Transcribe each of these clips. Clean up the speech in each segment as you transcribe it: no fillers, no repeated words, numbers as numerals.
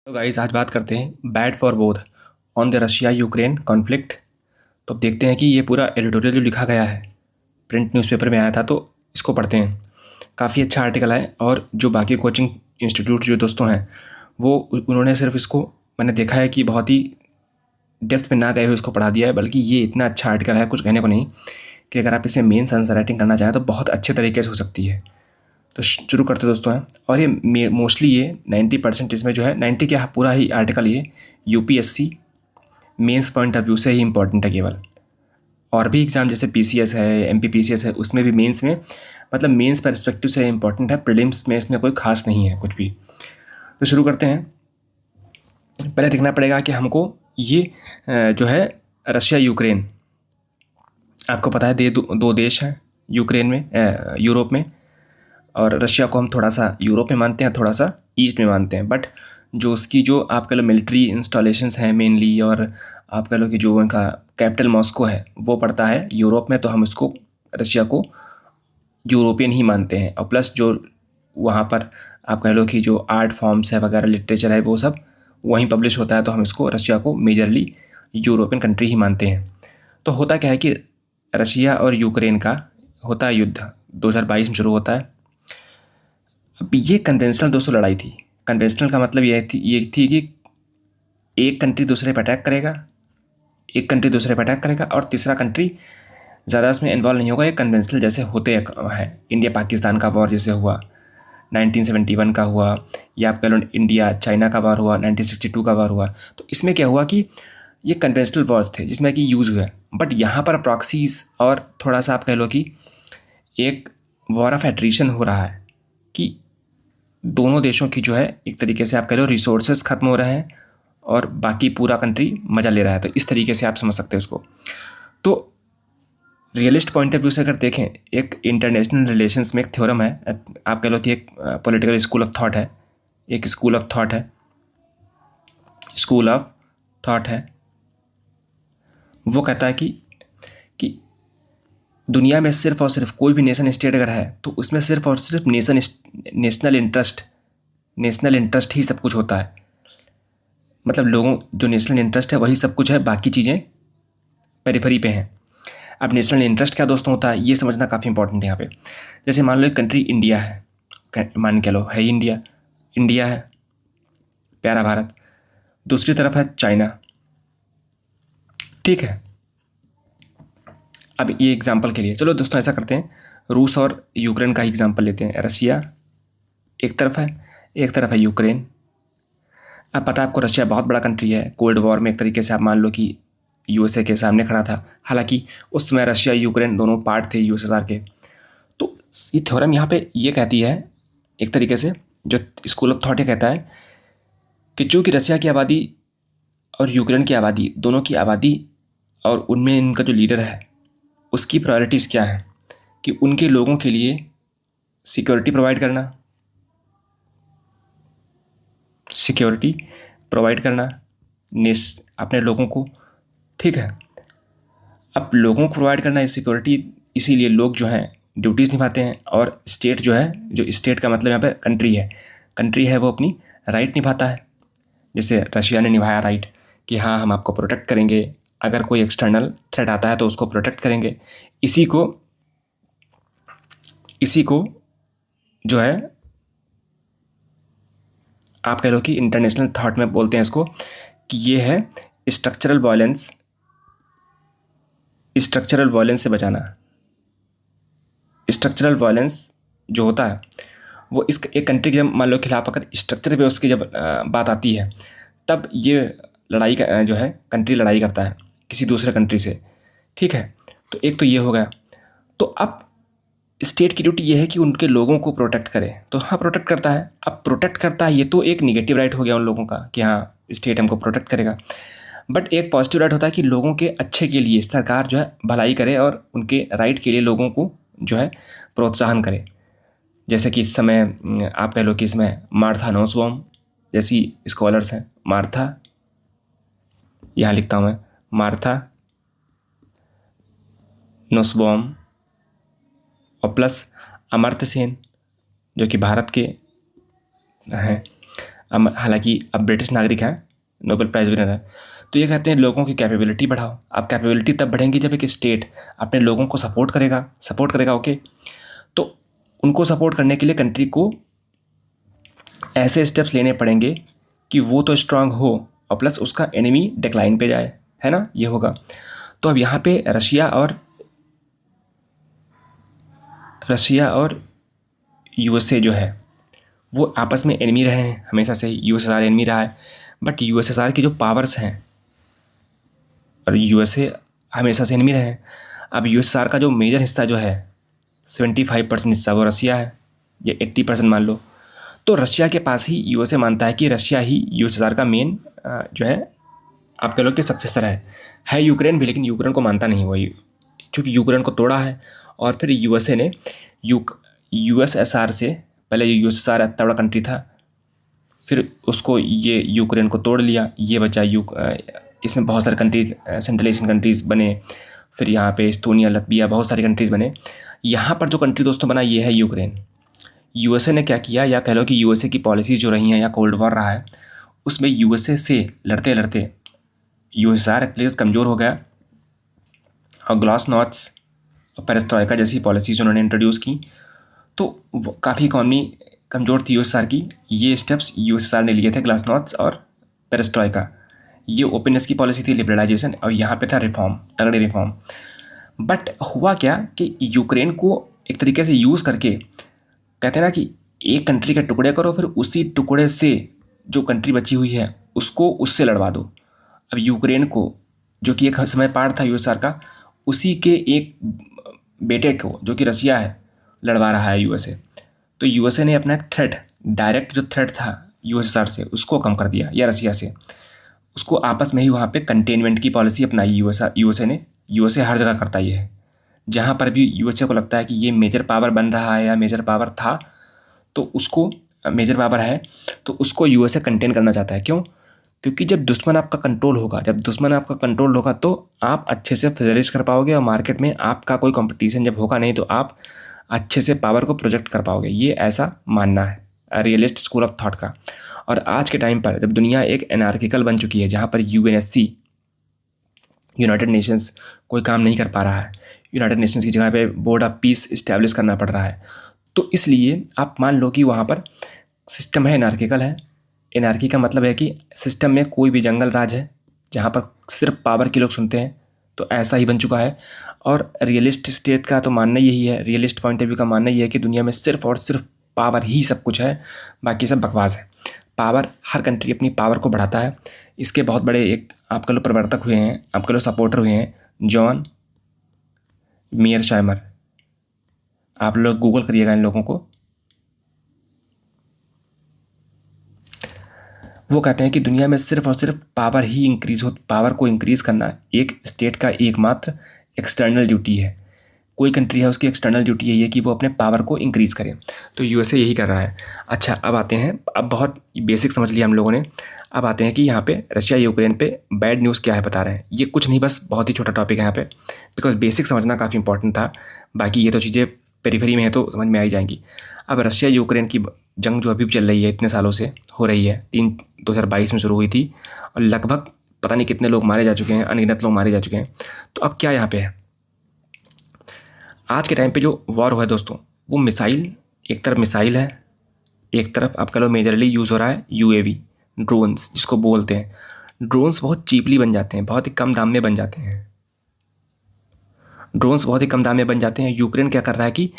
तो गाइस आज बात करते हैं bad for both on the Russia Ukraine conflict. तो अब देखते हैं कि ये पूरा एडिटोरियल जो लिखा गया है प्रिंट न्यूज़पेपर में आया था, तो इसको पढ़ते हैं। काफ़ी अच्छा आर्टिकल है और जो बाकी कोचिंग इंस्टीट्यूट जो दोस्तों हैं वो उन्होंने सिर्फ इसको, मैंने देखा है कि बहुत ही डेप्थ में ना गए हुए इसको पढ़ा दिया है, बल्कि ये इतना अच्छा आर्टिकल है कुछ कहने को नहीं, कि अगर आप इसमें मेंस आंसर राइटिंग करना चाहें तो बहुत अच्छे तरीके से हो सकती है। तो शुरू करते दोस्तों हैं। और ये मोस्टली ये 90% इसमें जो है 90 क्या पूरा ही आर्टिकल ये UPSC mains point of view से ही इंपॉर्टेंट है केवल। और भी एग्ज़ाम जैसे पीसीएस है, एमपीपीसीएस है, उसमें भी मेंस में मतलब मेंस पर्सपेक्टिव से इंपॉर्टेंट है। प्रीलिम्स में इसमें कोई खास नहीं है कुछ भी। तो शुरू करते हैं। पहले देखना पड़ेगा कि हमको ये जो है रशिया यूक्रेन, आपको पता है दो देश हैं यूक्रेन में, यूरोप में। और रशिया को हम थोड़ा सा यूरोप में मानते हैं, थोड़ा सा ईस्ट में मानते हैं। बट जो उसकी जो आप कह लो मिलिट्री इंस्टॉलेशंस हैं मेनली, और आप कह लो कि जो उनका कैपिटल मॉस्को है वो पड़ता है यूरोप में, तो हम इसको रशिया को यूरोपियन ही मानते हैं। और प्लस जो वहाँ पर आप कह लो कि जो आर्ट फॉर्म्स है वगैरह, लिटरेचर है, वो सब वहीं पब्लिश होता है, तो हम इसको रशिया को मेजरली यूरोपियन कंट्री ही मानते हैं। तो होता क्या है कि रशिया और यूक्रेन का होता है युद्ध, 2022 में शुरू होता है। अब ये कन्वेंशनल दोस्तों लड़ाई थी। कन्वेंशनल का मतलब ये थी कि एक कंट्री दूसरे पर अटैक करेगा, एक कंट्री दूसरे पर अटैक करेगा और तीसरा कंट्री ज़्यादा उसमें इन्वॉल्व नहीं होगा। ये कन्वेंशनल जैसे होते हैं, इंडिया पाकिस्तान का वॉर जैसे हुआ 1971 का हुआ, या आप कह लो इंडिया चाइना का वॉर हुआ, 1962 का वॉर हुआ। तो इसमें क्या हुआ कि ये कन्वेंशनल वॉर्स थे जिसमें कि यूज़ हुआ। बट यहाँ पर प्रॉक्सीज और थोड़ा सा आप कह लो कि एक वॉर ऑफ एट्रीशन हो रहा है, कि दोनों देशों की जो है एक तरीके से आप कह लो रिसोर्सेज ख़त्म हो रहे हैं और बाकी पूरा कंट्री मज़ा ले रहा है। तो इस तरीके से आप समझ सकते हैं उसको। तो रियलिस्ट पॉइंट ऑफ व्यू से अगर देखें, एक इंटरनेशनल रिलेशंस में एक थ्योरम है, आप कह लो कि एक पॉलिटिकल स्कूल ऑफ थॉट है, एक स्कूल ऑफ थॉट है, स्कूल ऑफ थॉट है। वो कहता है कि दुनिया में सिर्फ और सिर्फ कोई भी नेशन स्टेट अगर है तो उसमें सिर्फ और सिर्फ नेशनल इंटरेस्ट ही सब कुछ होता है। मतलब लोगों जो नेशनल इंटरेस्ट है वही सब कुछ है, बाकी चीज़ें पेरिफेरी पे हैं। अब नेशनल इंटरेस्ट क्या दोस्तों होता है ये समझना काफ़ी इंपॉर्टेंट है यहाँ पे। जैसे मान लो एक कंट्री इंडिया है, मान के लो है ही इंडिया, इंडिया है प्यारा भारत, दूसरी तरफ है चाइना, ठीक है। अब ये एग्जांपल के लिए चलो दोस्तों ऐसा करते हैं, रूस और यूक्रेन का एग्जांपल लेते हैं। रशिया एक तरफ है, एक तरफ है यूक्रेन। अब पता है आपको रशिया बहुत बड़ा कंट्री है, कोल्ड वॉर में एक तरीके से आप मान लो कि यूएसए के सामने खड़ा था। हालांकि उस समय रशिया यूक्रेन दोनों पार्ट थे यूएसएसआर के। तो ये थ्योरम यहाँ पे ये कहती है एक तरीके से, जो स्कूल ऑफ थॉट ये कहता है कि चूँकि रशिया की आबादी और यूक्रेन की आबादी, दोनों की आबादी और उनमें इनका जो लीडर है उसकी प्रायोरिटीज़ क्या है, कि उनके लोगों के लिए सिक्योरिटी प्रोवाइड करना, सिक्योरिटी प्रोवाइड करना अपने लोगों को, ठीक है। अब लोगों को प्रोवाइड करना है सिक्योरिटी, इसीलिए लोग जो हैं ड्यूटीज़ निभाते हैं। और स्टेट जो है, जो स्टेट का मतलब यहाँ पे कंट्री है वो अपनी राइट निभाता है। जैसे रशिया ने निभाया राइट कि हाँ हम आपको प्रोटेक्ट करेंगे, अगर कोई एक्सटर्नल थ्रेट आता है तो उसको प्रोटेक्ट करेंगे। इसी को जो है आप कह लो कि इंटरनेशनल थॉट में बोलते हैं इसको, कि ये है स्ट्रक्चरल वायलेंस से बचाना। स्ट्रक्चरल वायलेंस जो होता है वो इस एक कंट्री के जब मान लो खिलाफ अगर स्ट्रक्चर पे उसकी जब बात आती है, तब ये लड़ाई का जो है कंट्री लड़ाई करता है किसी दूसरे कंट्री से, ठीक है। तो एक तो ये हो गया। तो अब स्टेट की ड्यूटी ये है कि उनके लोगों को प्रोटेक्ट करे, तो हाँ प्रोटेक्ट करता है। अब प्रोटेक्ट करता है ये तो एक निगेटिव राइट हो गया उन लोगों का कि हाँ स्टेट हमको प्रोटेक्ट करेगा। बट एक पॉजिटिव राइट होता है कि लोगों के अच्छे के लिए सरकार जो है भलाई करे और उनके राइट के लिए लोगों को जो है प्रोत्साहन करे। जैसे कि इस समय आप कह लो कि इसमें मार्था नोसबॉम जैसी स्कॉलर्स हैं, मार्था यहाँ लिखता हूँ मैं, मार्था नोसबॉम, और प्लस अमर्त्य सेन जो कि भारत के हैं। हालांकि अब ब्रिटिश नागरिक हैं, नोबेल प्राइज़ विनर है। तो ये कहते हैं लोगों की कैपेबिलिटी बढ़ाओ। अब कैपेबिलिटी तब बढ़ेंगी जब एक स्टेट अपने लोगों को सपोर्ट करेगा। ओके, तो उनको सपोर्ट करने के लिए कंट्री को ऐसे स्टेप्स लेने पड़ेंगे कि वो तो स्ट्रांग हो और प्लस उसका एनिमी डिक्लाइन पे जाए, है ना, ये होगा। तो अब यहाँ पे रशिया और यूएसए जो है वो आपस में एनिमी रहे हैं हमेशा से। यूएसएसआर एनिमी रहा है, बट यूएसएसआर की जो पावर्स हैं और यूएसए हमेशा से एनिमी रहे हैं। अब यूएसएसआर का जो मेजर हिस्सा जो है 75% हिस्सा वो रशिया है, या 80% मान लो। तो रशिया के पास ही यूएसए मानता है कि रशिया ही यूएसएसआर का मेन जो है आप कह लो कि सक्सेसर है यूक्रेन भी, लेकिन यूक्रेन को मानता नहीं वो, क्योंकि यूक्रेन को तोड़ा है। और फिर यूएसए ने यूएसएसआर से पहले यूएसएसआर इतना बड़ा कंट्री था, फिर उसको ये यूक्रेन को तोड़ लिया, ये बचा इसमें बहुत सारे कंट्रीज सेंट्रल एशियन कंट्रीज़ बने। फिर यहाँ पे एस्तोनिया, लतविया, बहुत सारे कंट्रीज़ बने। यहाँ पर जो कंट्री दोस्तों बना ये है यूक्रेन। यूएसए ने क्या किया, या कह लो कि यूएसए की पॉलिसीज़ जो रही हैं, या कोल्ड वॉर रहा है, उसमें यूएसए से लड़ते लड़ते यूएसएसआर एक्चुअली कमज़ोर हो गया और ग्लासनोस्ट और पेरेस्ट्रॉइका जैसी पॉलिसीज़ उन्होंने इंट्रोड्यूस की, तो काफ़ी इकॉनमी कमज़ोर थी यूएसएसआर की। ये स्टेप्स यूएसएसआर ने लिए थे, ग्लासनोस्ट और पेरेस्ट्रॉइका। ये ओपननेस की पॉलिसी थी, लिबरलाइजेशन, और यहाँ पे था रिफॉर्म, तगड़े रिफॉर्म। बट हुआ क्या कि यूक्रेन को एक तरीके से यूज़ करके, कहते हैं ना कि एक कंट्री के टुकड़े करो, फिर उसी टुकड़े से जो कंट्री बची हुई है उसको उससे लड़वा दो। अब यूक्रेन को, जो कि एक समय पार्ट था यूएसएसआर का, उसी के एक बेटे को, जो कि रशिया है, लड़वा रहा है यूएसए। तो यूएसए ने अपना एक थ्रेट, डायरेक्ट जो थ्रेट था यूएसएसआर से, उसको कम कर दिया, या रशिया से। उसको आपस में ही वहाँ पे कंटेनमेंट की पॉलिसी अपनाई यूएसए ने। यूएसए हर जगह करता ये है, जहाँ पर भी यूएसए को लगता है कि ये मेजर पावर बन रहा है या मेजर पावर था, तो उसको मेजर पावर है, तो उसको यूएसए कंटेन करना चाहता है। क्यों? क्योंकि जब दुश्मन आपका कंट्रोल होगा तो आप अच्छे से फ्लरिश कर पाओगे, और मार्केट में आपका कोई कंपटीशन जब होगा नहीं, तो आप अच्छे से पावर को प्रोजेक्ट कर पाओगे। ये ऐसा मानना है रियलिस्ट स्कूल ऑफ थॉट का। और आज के टाइम पर जब दुनिया एक एनार्किकल बन चुकी है, जहाँ पर यूएनएससी, यूनाइटेड नेशंस, कोई काम नहीं कर पा रहा है, यूनाइटेड नेशंस की जगह पे बोर्ड ऑफ पीस इस्टेब्लिश करना पड़ रहा है, तो इसलिए आप मान लो कि वहाँ पर सिस्टम है, एनार्किकल है। एनार्की का मतलब है कि सिस्टम में कोई भी जंगल राज है, जहाँ पर सिर्फ पावर के लोग सुनते हैं, तो ऐसा ही बन चुका है। और रियलिस्ट स्टेट का तो मानना यही है, रियलिस्ट पॉइंट ऑफ व्यू का मानना यही है कि दुनिया में सिर्फ और सिर्फ पावर ही सब कुछ है, बाकी सब बकवास है। पावर, हर कंट्री अपनी पावर को बढ़ाता है। इसके बहुत बड़े एक आप कह लो प्रवर्तक हुए हैं, आप कह लो सपोर्टर हुए हैं, जॉन मीयरशाइमर। आप लोग गूगल करिएगा इन लोगों को। वो कहते हैं कि दुनिया में सिर्फ और सिर्फ पावर को इंक्रीज़ करना एक स्टेट का एकमात्र एक्सटर्नल ड्यूटी है। कोई कंट्री है, उसकी एक्सटर्नल ड्यूटी यही है कि वो अपने पावर को इंक्रीज़ करे। तो यूएसए यही कर रहा है। अच्छा, अब आते हैं, अब बहुत बेसिक समझ लिया हम लोगों ने। अब आते हैं कि यहाँ पे रशिया यूक्रेन पे बैड न्यूज़ क्या है बता रहे हैं। ये कुछ नहीं, बस बहुत ही छोटा टॉपिक है यहाँ पे, बिकॉज बेसिक समझना काफ़ी इंपॉर्टेंट था। बाकी ये तो चीज़ें पेरीफेरी में है तो समझ में आ ही जाएंगी। अब रशिया यूक्रेन की जंग जो अभी भी चल रही है, इतने सालों से हो रही है, 2022 में शुरू हुई थी, और लगभग पता नहीं कितने लोग मारे जा चुके हैं, अनगिनत लोग मारे जा चुके हैं। तो अब क्या यहाँ पे है, आज के टाइम पे जो वॉर हुआ है दोस्तों, वो मिसाइल, एक तरफ मिसाइल है, एक तरफ आप कह लो मेजरली यूज़ हो रहा है यूएवी, ड्रोन्स जिसको बोलते हैं। ड्रोन्स बहुत चीपली बन जाते हैं, बहुत ही कम दाम में बन जाते हैं। यूक्रेन क्या कर रहा है कि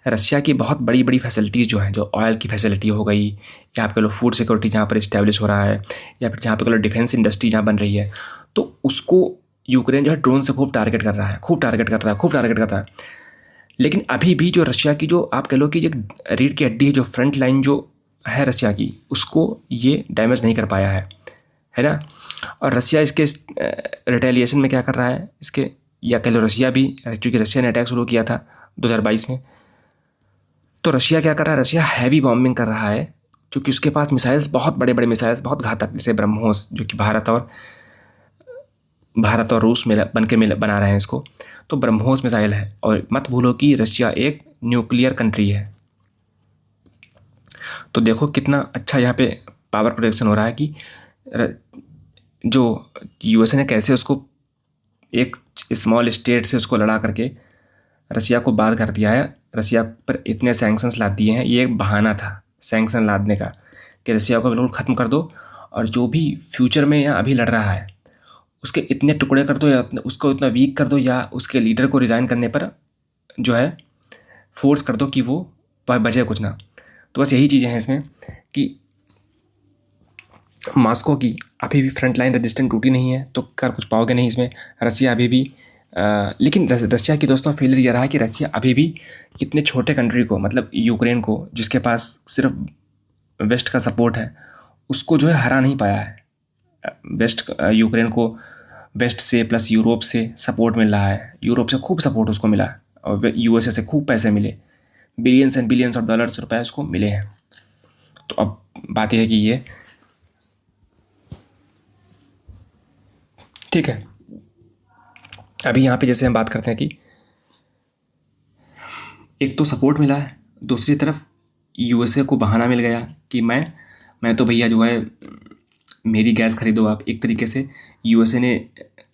रशिया की बहुत बड़ी बड़ी फैसिलिटीज़ जो हैं, जो ऑयल की फैसिलिटी हो गई, या आप कह लो फूड सिक्योरिटी जहाँ पर इस्टेब्लिश हो रहा है, या फिर जहाँ पे कह लो डिफेंस इंडस्ट्री जहाँ बन रही है, तो उसको यूक्रेन जो है ड्रोन से खूब टारगेट कर रहा है। लेकिन अभी भी जो रशिया की, जो आप कह लो कि एक रीढ़ की हड्डी है, जो फ्रंट लाइन जो है रशिया की, उसको ये डैमेज नहीं कर पाया है ना। और रशिया इसके रिटेलिएशन में क्या कर रहा है, इसके, या कह लो रशिया भी, चूँकि रशिया ने अटैक शुरू किया था 2022 में, तो रशिया क्या कर रहा है, रशिया हैवी बॉम्बिंग कर रहा है, क्योंकि उसके पास मिसाइल्स, बहुत बड़े बड़े मिसाइल्स, बहुत घातक, जैसे ब्रह्मोस, जो कि भारत और रूस बना रहे हैं इसको, तो ब्रह्मोस मिसाइल है। और मत भूलो कि रशिया एक न्यूक्लियर कंट्री है। तो देखो कितना अच्छा यहाँ पे पावर प्रोजेक्शन हो रहा है कि जो यूएसए ने कैसे उसको एक स्मॉल स्टेट से उसको लड़ा करके रसिया को बाहर कर दिया है, रसिया पर इतने सैंक्शंस लाद दिए हैं। ये एक बहाना था सैंक्शन लादने का कि रसिया को बिल्कुल ख़त्म कर दो, और जो भी फ्यूचर में या अभी लड़ रहा है उसके इतने टुकड़े कर दो, या उसको इतना वीक कर दो, या उसके लीडर को रिज़ाइन करने पर जो है फोर्स कर दो कि वो बचे कुछ ना। तो बस यही चीज़ें हैं इसमें कि मॉस्को की अभी भी फ्रंट लाइन रेजिस्टेंट टूटी नहीं है, तो कर कुछ पाओगे नहीं इसमें। रसिया अभी भी लेकिन रशिया की दोस्तों फेलियर ये रहा है कि रशिया अभी भी इतने छोटे कंट्री को, मतलब यूक्रेन को, जिसके पास सिर्फ वेस्ट का सपोर्ट है, उसको जो है हरा नहीं पाया है। वेस्ट यूक्रेन को वेस्ट से प्लस यूरोप से सपोर्ट मिल रहा है, यूरोप से खूब सपोर्ट उसको मिला, और यूएसए से खूब पैसे मिले, billions and billions of dollars रुपए उसको मिले हैं। तो अब बात यह है कि ये ठीक है। अभी यहाँ पे जैसे हम बात करते हैं कि एक तो सपोर्ट मिला है, दूसरी तरफ यूएसए को बहाना मिल गया कि मैं तो भैया जो है मेरी गैस खरीदो आप। एक तरीके से यूएसए ने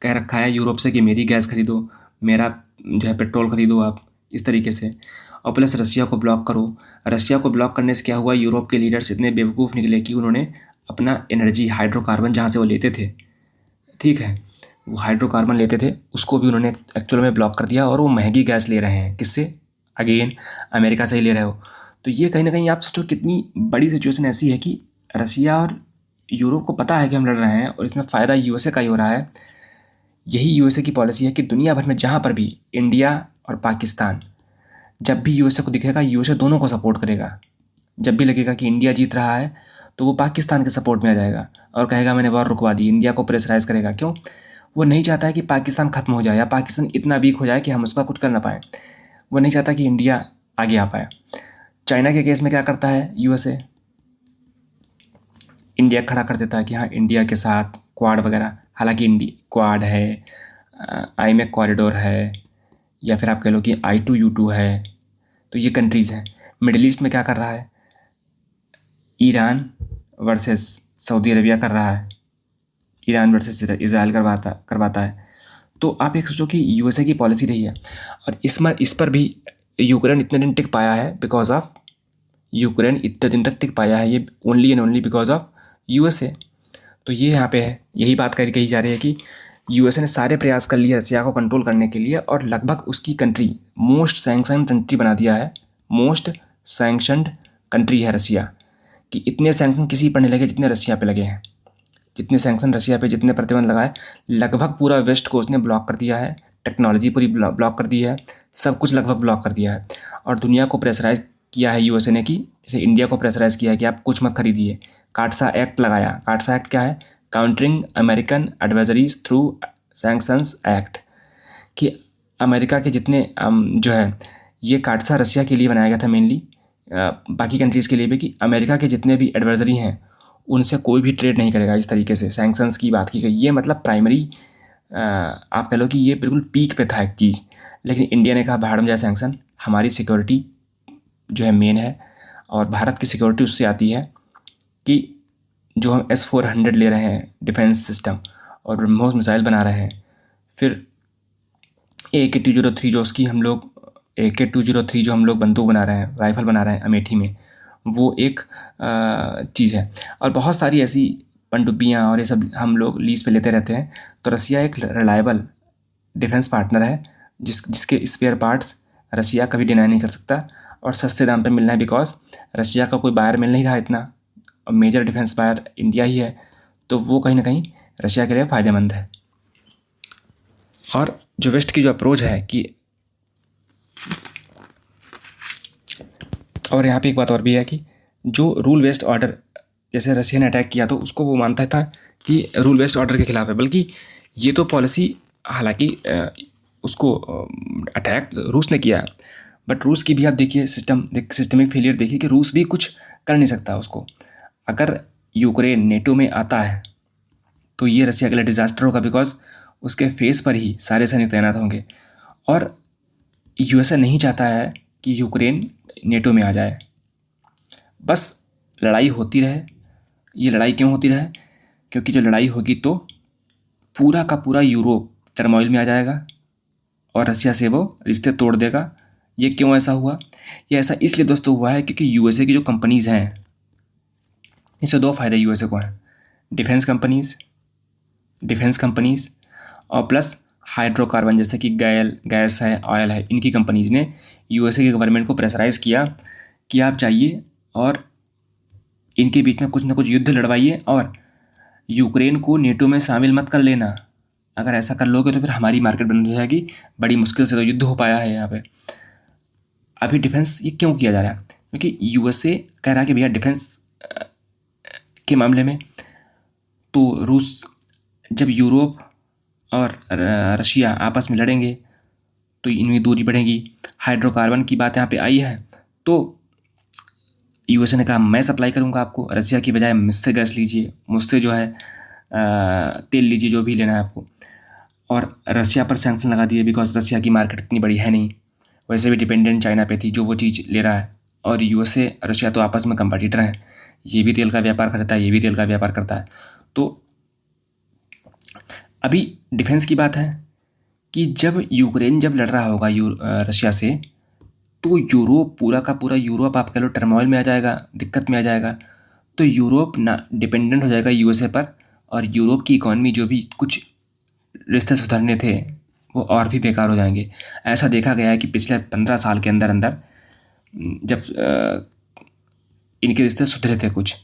कह रखा है यूरोप से कि मेरी गैस खरीदो, मेरा जो है पेट्रोल खरीदो आप, इस तरीके से। और प्लस रसिया को ब्लॉक करो। रसिया को ब्लॉक करने से क्या हुआ, यूरोप के लीडर्स इतने बेवकूफ़ निकले कि उन्होंने अपना एनर्जी हाइड्रोकार्बन जहाँ से वो लेते थे, ठीक है, वो हाइड्रोकार्बन लेते थे, उसको भी उन्होंने एक्चुअल में ब्लॉक कर दिया, और वो महंगी गैस ले रहे हैं। किससे? अगेन अमेरिका से ही ले रहे हो। तो ये कहीं ना कहीं आप सोचो कितनी बड़ी सिचुएशन ऐसी है कि रसिया और यूरोप को पता है कि हम लड़ रहे हैं, और इसमें फ़ायदा यूएसए का ही हो रहा है। यही यूएसए की पॉलिसी है कि दुनिया भर में जहाँ पर भी इंडिया और पाकिस्तान, जब भी यूएसए को दिखेगा, यूएसए दोनों को सपोर्ट करेगा। जब भी लगेगा कि इंडिया जीत रहा है तो वो पाकिस्तान के सपोर्ट में आ जाएगा और कहेगा मैंने वॉर रुकवा दी, इंडिया को प्रेशराइज करेगा। क्यों? वो नहीं चाहता है कि पाकिस्तान ख़त्म हो जाए या पाकिस्तान इतना वीक हो जाए कि हम उसका कुछ कर ना पाएँ। वो नहीं चाहता कि इंडिया आगे आ पाए। चाइना के केस में क्या करता है यूएसए, इंडिया खड़ा कर देता है कि हाँ इंडिया के साथ क्वाड वगैरह, हालांकि क्वाड है, आईमेक कॉरिडोर है, या फिर आप कह लो कि I2U2 है, तो ये कंट्रीज़ हैं। मिडिल ईस्ट में क्या कर रहा है, ईरान वर्सेस सऊदी अरबिया कर रहा है, ईरान वर्सेस इसराइल करवाता है। तो आप एक सोचो कि यूएसए की पॉलिसी रही है, और इस पर भी यूक्रेन इतने दिन टिक पाया है बिकॉज ऑफ यूक्रेन इतने दिन तक टिक पाया है, ये only and only because of USA. तो ये यहाँ पे है, यही बात कही जा रही है कि यूएसए ने सारे प्रयास कर लिए रसिया को कंट्रोल करने के लिए, और लगभग उसकी कंट्री मोस्ट सैंक्शनड कंट्री बना दिया है। मोस्ट सैंक्शनड कंट्री है रसिया, कि इतने सैंक्शन किसी पर नहीं लगे जितने रसिया पे लगे हैं। जितने सैंक्शन रसिया पे, जितने प्रतिबंध लगाए, लगभग पूरा वेस्ट को उसने ब्लॉक कर दिया है। टेक्नोलॉजी पूरी ब्लॉक कर दी है, सब कुछ लगभग ब्लॉक कर दिया है। और दुनिया को प्रेशराइज किया है यूएसए ने, कि जैसे इंडिया को प्रेशराइज किया है कि आप कुछ मत खरीदिए। काटसा एक्ट लगाया। काटसा एक्ट क्या है? Countering American advisories through sanctions act, कि अमेरिका के जितने जो है, ये काटसा रसिया के लिए बनाया गया था मेनली, बाकी कंट्रीज़ के लिए भी, कि अमेरिका के जितने भी एडवाइजरी हैं उनसे कोई भी ट्रेड नहीं करेगा। इस तरीके से सैंक्शंस की बात की गई। ये मतलब प्राइमरी आप कह लो कि ये बिल्कुल पीक पे था एक चीज़। लेकिन इंडिया ने कहा भाड़ में जाए सैंक्शन, हमारी सिक्योरिटी जो है मेन है, और भारत की सिक्योरिटी उससे आती है कि जो हम S-400 ले रहे हैं डिफेंस सिस्टम, और ब्रह्मोस मिसाइल बना रहे हैं, फिर AK-203 जो उसकी हम लोग AK-203 जो हम लोग बंदूक बना रहे हैं, राइफ़ल बना रहे हैं अमेठी में, वो एक चीज़ है। और बहुत सारी ऐसी पनडुब्बियाँ और ये सब हम लोग लीज़ पे लेते रहते हैं। तो रसिया एक रिलायबल डिफेंस पार्टनर है, जिसके स्पेयर पार्ट्स रसिया कभी डिनाई नहीं कर सकता, और सस्ते दाम पे मिलना है, बिकॉज रसिया का कोई बायर मिल नहीं रहा इतना, और मेजर डिफेंस बायर इंडिया ही है। तो वो कहीं ना कहीं रसिया के लिए फ़ायदेमंद है। और जो वेस्ट की जो अप्रोच है कि, और यहाँ पे एक बात और भी है कि जो रूल बेस्ड ऑर्डर, जैसे रसिया ने अटैक किया तो उसको वो मानता था कि रूल बेस्ड ऑर्डर के खिलाफ है, बल्कि ये तो पॉलिसी, हालांकि उसको अटैक रूस ने किया, बट रूस की भी आप देखिए सिस्टमिक फेलियर देखिए कि रूस भी कुछ कर नहीं सकता उसको। अगर यूक्रेन नेटो में आता है तो ये रसिया के लिए डिज़ास्टर होगा, बिकॉज उसके फेस पर ही सारे सैनिक तैनात होंगे, और यूएसए नहीं चाहता है कि यूक्रेन नेटो में आ जाए। बस लड़ाई होती रहे, ये लड़ाई क्यों होती रहे? क्योंकि जो लड़ाई होगी तो पूरा का पूरा यूरोप टर्मोइल में आ जाएगा और रसिया से वो रिश्ते तोड़ देगा। ये क्यों ऐसा हुआ? ये ऐसा इसलिए दोस्तों हुआ है क्योंकि यूएसए की जो कंपनीज़ हैं, इससे दो फायदे यूएसए को हैं। डिफेंस कंपनीज़ और प्लस हाइड्रोकार्बन, जैसे कि गैस है, ऑयल है, इनकी कंपनीज़ ने यूएसए की गवर्नमेंट को प्रेशराइज़ किया कि आप जाइए और इनके बीच में कुछ ना कुछ युद्ध लड़वाइए और यूक्रेन को नेटो में शामिल मत कर लेना। अगर ऐसा कर लोगे तो फिर हमारी मार्केट बंद हो जाएगी। बड़ी मुश्किल से तो युद्ध हो पाया है यहाँ पे। अभी डिफेंस ये क्यों किया जा रहा है? क्योंकि यूएसए कह रहा है कि भैया डिफेंस के मामले में तो रूस, जब यूरोप और रशिया आपस में लड़ेंगे तो इनमें दूरी बढ़ेगी। हाइड्रोकार्बन की बात यहाँ पे आई है तो यूएसए ने कहा मैं सप्लाई करूँगा आपको, रशिया की बजाय मुझसे गैस लीजिए, मुझसे जो है तेल लीजिए, जो भी लेना है आपको। और रशिया पर सैंक्शन लगा दिए बिकॉज रशिया की मार्केट इतनी बड़ी है नहीं, वैसे भी डिपेंडेंट चाइना पे थी जो वो चीज़ ले रहा है। और यूएसए रशिया तो आपस में कंपटीटर हैं, ये भी तेल का व्यापार करता है, ये भी तेल का व्यापार करता है। तो अभी डिफेंस की बात है कि जब यूक्रेन जब लड़ रहा होगा रशिया से, तो यूरोप, पूरा का पूरा यूरोप आप कह लो टर्मोइल में आ जाएगा, दिक्कत में आ जाएगा। तो यूरोप ना डिपेंडेंट हो जाएगा यूएसए पर, और यूरोप की इकॉनमी जो भी कुछ रिश्ते सुधरने थे वो और भी बेकार हो जाएंगे। ऐसा देखा गया है कि पिछले 15 साल के अंदर अंदर जब इनके रिश्ते सुधरे थे कुछ,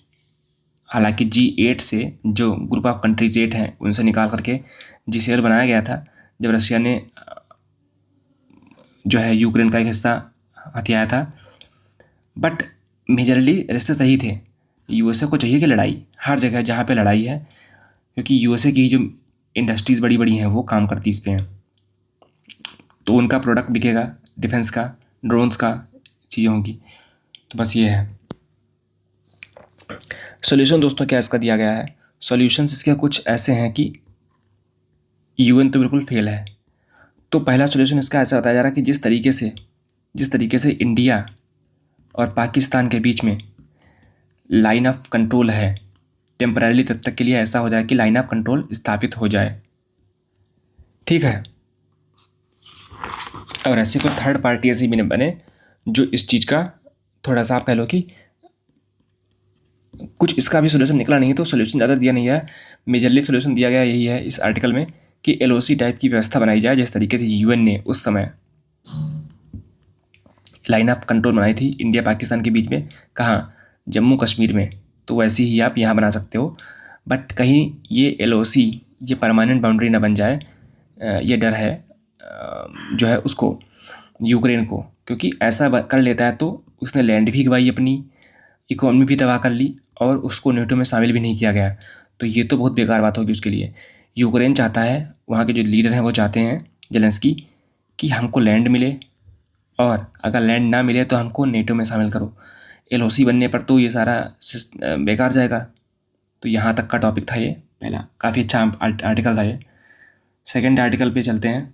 हालांकि G8 से, जो ग्रुप ऑफ कंट्रीज 8 हैं, उनसे निकाल करके G7 बनाया गया था जब रशिया ने जो है यूक्रेन का एक हिस्सा हथियाया था। बट मेजरली रिश्ते सही थे। यूएसए को चाहिए कि लड़ाई हर जगह जहाँ पे लड़ाई है, क्योंकि यूएसए की जो इंडस्ट्रीज़ बड़ी बड़ी हैं वो काम करती इस पे हैं, तो उनका प्रोडक्ट बिकेगा, डिफेंस का, ड्रोन्स का, चीज़ें होंगी। तो बस ये है सॉल्यूशन दोस्तों। क्या इसका दिया गया है? सॉल्यूशंस इसके कुछ ऐसे हैं कि यूएन तो बिल्कुल फेल है। तो पहला सॉल्यूशन इसका ऐसा बताया जा रहा है कि जिस तरीके से इंडिया और पाकिस्तान के बीच में लाइन ऑफ कंट्रोल है, टेम्पररी तब तक के लिए ऐसा हो जाए कि लाइन ऑफ कंट्रोल स्थापित हो जाए, ठीक है। और ऐसे कोई थर्ड पार्टी ऐसी भी नहीं बने जो इस चीज़ का थोड़ा सा आप कह लो कि कुछ इसका भी सोल्यूशन निकला नहीं, तो सोल्यूशन ज़्यादा दिया नहीं है। मेजरली सोल्यूशन दिया गया यही है इस आर्टिकल में कि LOC टाइप की व्यवस्था बनाई जाए, जिस तरीके से यूएन ने उस समय लाइन ऑफ कंट्रोल बनाई थी इंडिया पाकिस्तान के बीच में, कहाँ, जम्मू कश्मीर में, तो वैसी ही आप यहाँ बना सकते हो। बट कहीं ये LOC ये परमानेंट बाउंड्री ना बन जाए, ये डर है जो है उसको, यूक्रेन को, क्योंकि ऐसा कर लेता है तो उसने लैंड भी गवाई, अपनी इकोनॉमी भी तबाह कर ली, और उसको नेटो में शामिल भी नहीं किया गया। तो ये तो बहुत बेकार बात होगी उसके लिए। यूक्रेन चाहता है, वहाँ के जो लीडर हैं वो चाहते हैं, जेलेंस्की, कि हमको लैंड मिले, और अगर लैंड ना मिले तो हमको नेटो में शामिल करो। LOC बनने पर तो ये सारा बेकार जाएगा। तो यहाँ तक का टॉपिक था ये पहला, काफ़ी अच्छा आर्टिकल था ये। सेकेंड आर्टिकल पे चलते हैं।